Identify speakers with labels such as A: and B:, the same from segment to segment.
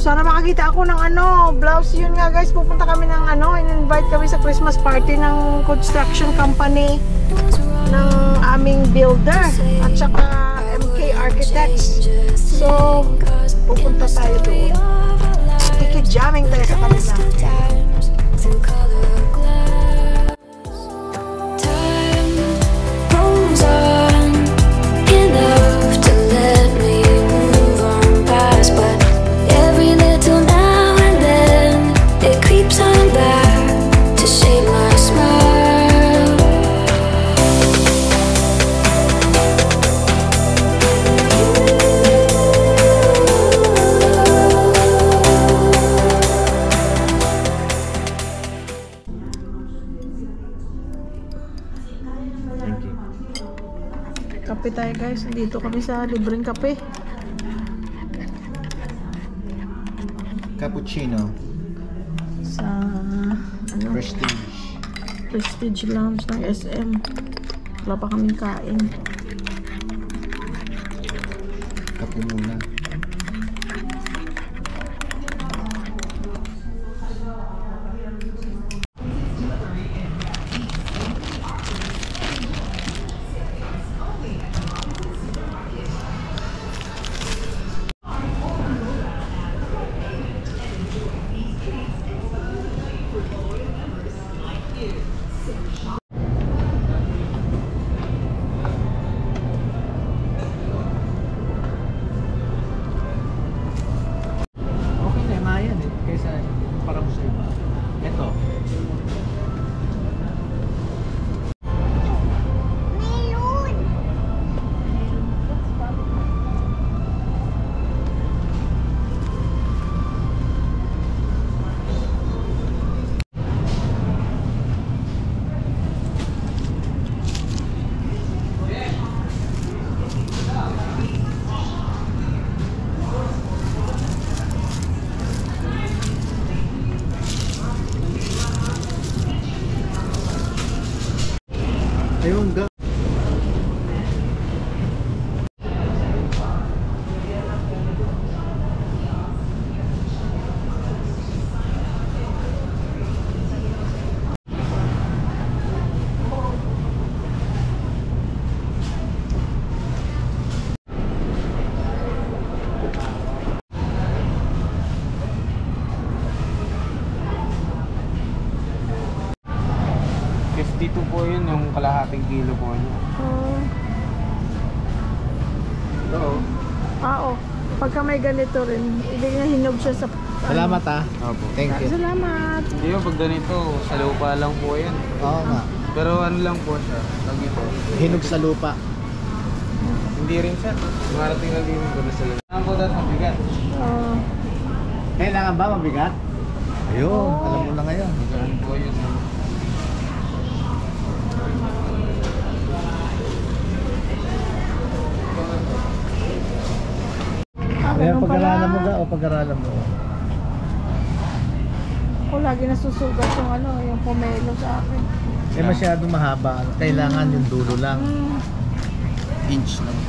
A: sana makakita ako ng blouse. Yun nga guys, pupunta kami ng in-invite kami sa Christmas party ng construction company ng aming builder at saka MK Architects. So, pupunta tayo doon. Jamming tayo sa kanila. Kape tayo guys, dito kami sa libreng kape.
B: Cappuccino.
A: Sa Prestige Lounge ng SM. Wala pa kaming kain.
B: Kape muna. Ayun, ga.
C: Dito po yun, yung kalahating kilo po niya. Ito.
A: Oo. Pagka may ganito rin, hindi niya hinog siya sa...
B: Salamat
C: Opo.
B: Thank you.
A: Salamat.
C: Hindi po, pag ganito, sa lupa lang po yan.
B: Oo nga.
C: Pero ano lang po siya, pag ito.
B: Hinog sa lupa.
C: Hindi rin siya. Marating lang din ko na sa lupa. Saan po dahil mabigat?
B: Kailangan ba mabigat? Ayun, alam mo na ngayon.
C: Ganun po yun.
B: Kaya pag-aralan mo ga o pag-aralan mo?
A: Ako lagi nasusugat yung pomelo sa akin.
B: Eh masyadong mahaba. Kailangan yung dulo lang. Inch lang.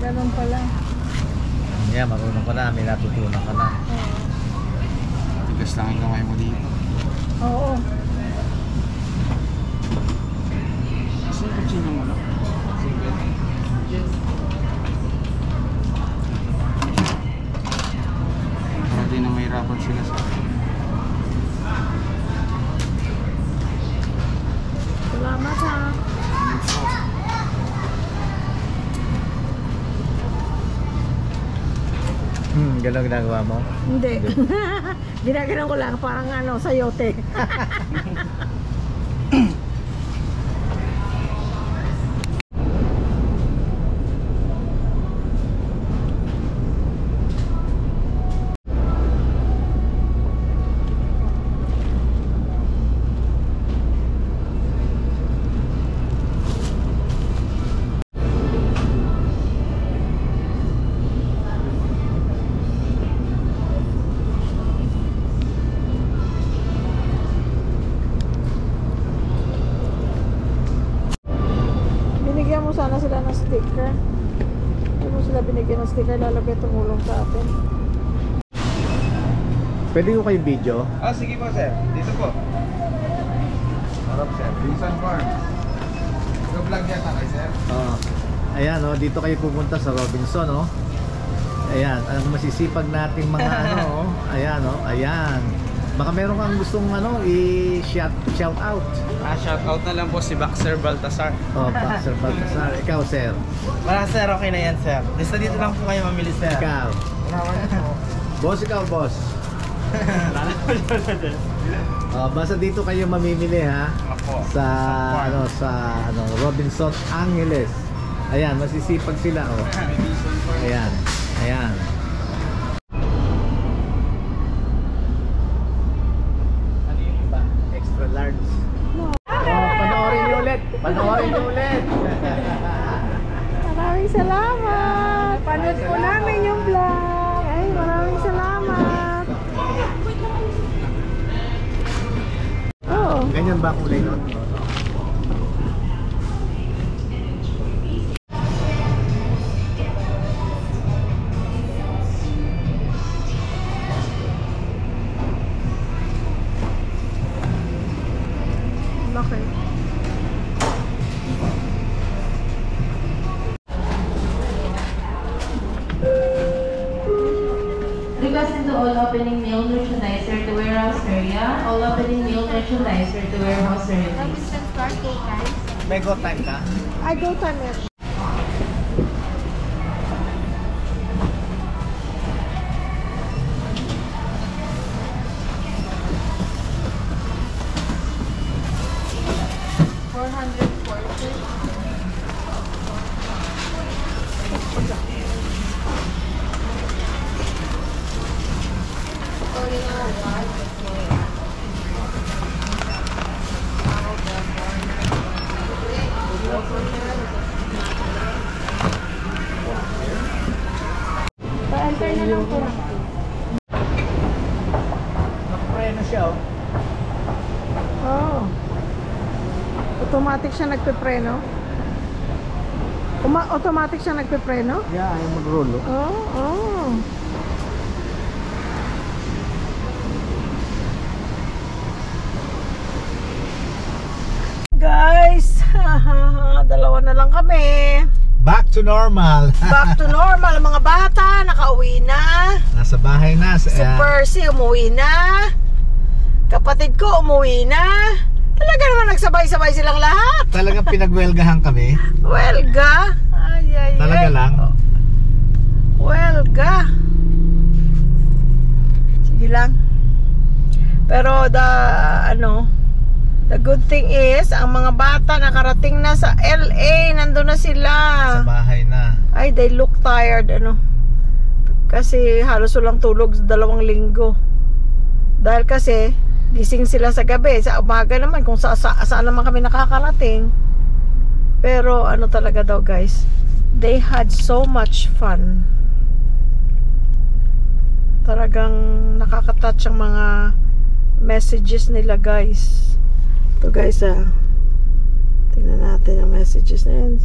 A: Ganun pala.
B: Yeah, marunong ka na. May natutunan ka na.
C: Tigas lang yung kamay mo dito.
A: Oo.
C: Kasi yung kutsino mo lang. Para di na mahirapan sila sa akin.
A: Salamat ha.
B: Gano'n ginagawa mo?
A: Hindi. Ginaganon ko lang parang sayote. Hindi mo sila binigyan ng sticker, lalagay itong ulong sa atin.
B: Pwede ko kayo video?
C: Ah, sige po sir. Dito po. Harap sir. Vincent Farms. Nag-vlog yata kayo sir?
B: Oo. Ayan, oh, dito kayo pupunta sa Robinson, oh. Ayan, ang masisipag nating mga ano, oh. Ayan, oh, ayan. Baka meron kang gustong ano, i-shout out.
C: Ah, shout out na lang po si Baxter Baltasar.
B: Oh, Baxter Baltasar. Ikaw, sir.
C: Wala sir, okay na yan sir. Basta dito lang po kayo mamili sir.
B: Ikaw. Boss, ikaw, boss. Basta dito kayo mamimili ha.
C: Ako.
B: Sa Robinson Angeles. Ayan, masisipag sila, oh. Ayan. Ayan. Ano yung iba? Extra large. Oh, panoorin niyo ulit. Panoorin niyo ulit.
A: Maraming salamat! Panood po namin yung vlog! Ay, maraming salamat! Oo.
B: Ganyan ba kulay nun?
A: Bakit?
D: Requesting to all opening mail merchandiser to warehouse area. All opening mail merchandiser to warehouse area, please.
B: May go time ka?
A: I go time it. Pa-enter na lang po.
B: Nakapreno siya, oh.
A: Oh. Automatic siya nagpipreno? Automatic siya nagpipreno?
B: Yeah, ayaw mag-roll, oh.
A: Oh. Guys, dalawa na lang kami.
B: Back to normal.
A: Back to normal. Ang mga bata, nakauwi na.
B: Nasa bahay na.
A: Si Percy, umuwi na. Kapatid ko, umuwi na. Talaga naman nagsabay-sabay silang lahat.
B: Talagang pinagwelgahan kami.
A: Welga. Ay.
B: Talaga lang.
A: Welga. Sige lang. Pero the good thing is, ang mga bata nakarating na sa LA, nandun na sila.
B: Sa bahay na.
A: Ay, they look tired, kasi halos walang tulog 2 linggo. Dahil kasi, gising sila sa gabi. Sa umaga naman, kung saan naman kami nakakarating. Pero, talaga daw guys, they had so much fun. Talagang nakaka-touch ang mga messages nila guys. Ito guys, tingnan natin ang messages na yan.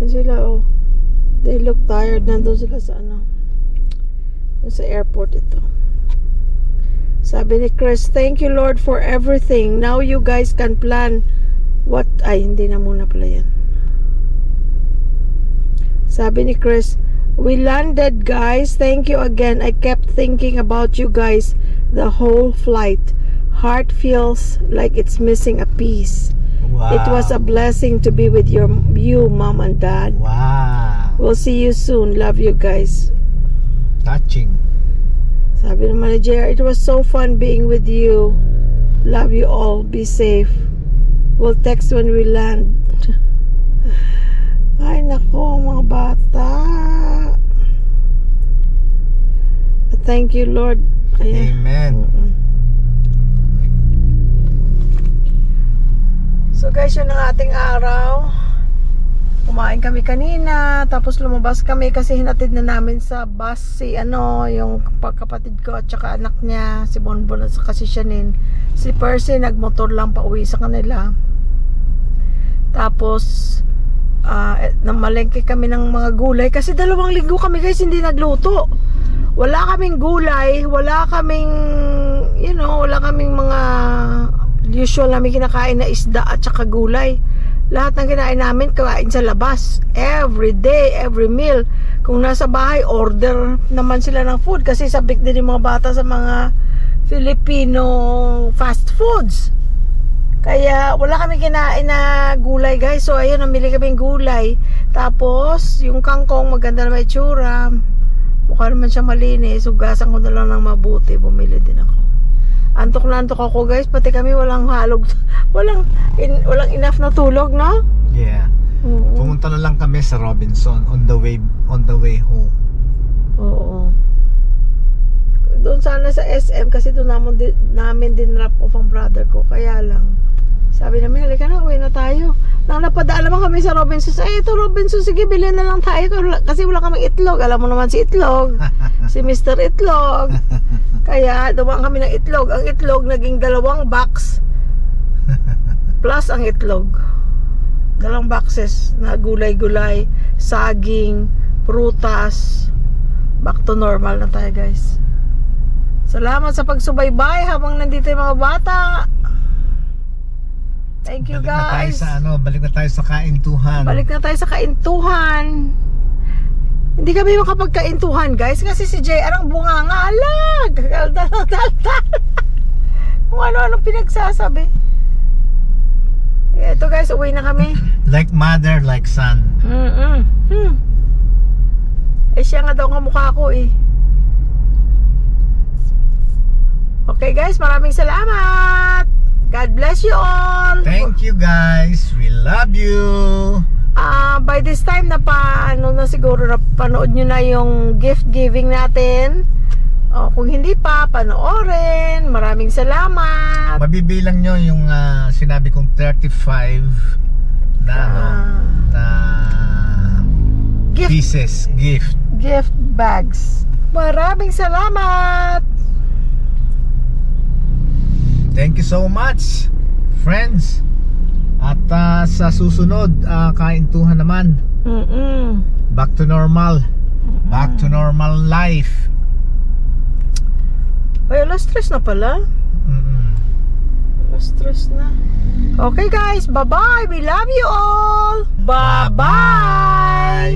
A: Yan sila, oh. They look tired. Nandun sila sa sa airport ito. Sabi ni Chris, thank you Lord for everything. Now you guys can plan what... Ay, hindi na muna pala yan. Sabi ni Chris, we landed guys. Thank you again. I kept thinking about you guys the whole flight. Heart feels like it's missing a piece.
B: Wow.
A: It was a blessing to be with you, mom and dad.
B: Wow.
A: We'll see you soon. Love you guys.
B: Touching.
A: Sabi naman ni JR, it was so fun being with you. Love you all. Be safe. We'll text when we land. Ay, nako, mga bata. Thank you, Lord. Ayan.
B: Amen.
A: So guys, yun ang ating araw. Kumain kami kanina, tapos lumabas kami kasi hinatid na namin sa bus si yung kapatid ko at saka anak niya, si Bonbon at saka si Shanin. Si Percy nagmotor lang pa uwi sa kanila. Tapos namalengke kami ng mga gulay kasi 2 linggo kami guys hindi nagluto. Wala kaming gulay, wala kaming wala kaming mga usual namin kinakain na isda at saka gulay. Lahat ng kinain namin kain sa labas. Every day, every meal. Kung nasa bahay, order naman sila ng food kasi sabik din yung mga bata sa mga Filipino fast foods. Kaya wala kami kinain na gulay guys. So ayun, namili kaming gulay. Tapos yung kangkong maganda na may itsura. Mukha naman siya malinis. Hugasan ko na lang ng mabuti. Bumili din ako. Antok na antok ako guys. Pati kami walang halog. Walang enough na tulog, no?
B: Yeah. Pumunta na lang kami sa Robinson on the way home.
A: Oo. Doon sana sa SM kasi doon namin din drop off ang brother ko. Kaya lang sabi namin, halika na, uwi na tayo. Nang napadaan naman kami sa Robinsons. Ito Robinsons, sige, bilhin na lang tayo. Kasi wala kaming itlog. Alam mo naman si Itlog. Si Mr. Itlog. Kaya, dumaan kami ng itlog. Ang itlog, naging 2 box. Plus ang itlog. 2 boxes na gulay-gulay, saging, prutas. Back to normal na tayo, guys. Salamat sa pagsubaybay habang nandito yung mga bata. Thank you guys.
B: Balik na tayo sa kaintuhan.
A: Balik na tayo sa kaintuhan. Hindi kami makapagkaintuhan guys kasi si JR ang bunganga. Alag! Daldal. Kung ano-ano pinagsasabi. Ito guys, uwi na kami.
B: Like mother, like son.
A: Siya nga daw kamukha ko eh. Okay guys, maraming salamat. God bless you all.
B: Thank you guys. We love you.
A: By this time na siguro napanood nyo na yung gift giving natin. Kung hindi pa, panoorin. Maraming salamat.
B: Mabibilang nyo yung sinabi kong 35 na pieces gift
A: bags. Maraming salamat.
B: Thank you so much, friends. At sa susunod, kaintuhan naman. Back to normal. Back to normal life.
A: Ay, alas 3 na pala. Alas 3 na. Okay guys, bye-bye. We love you all. Bye-bye.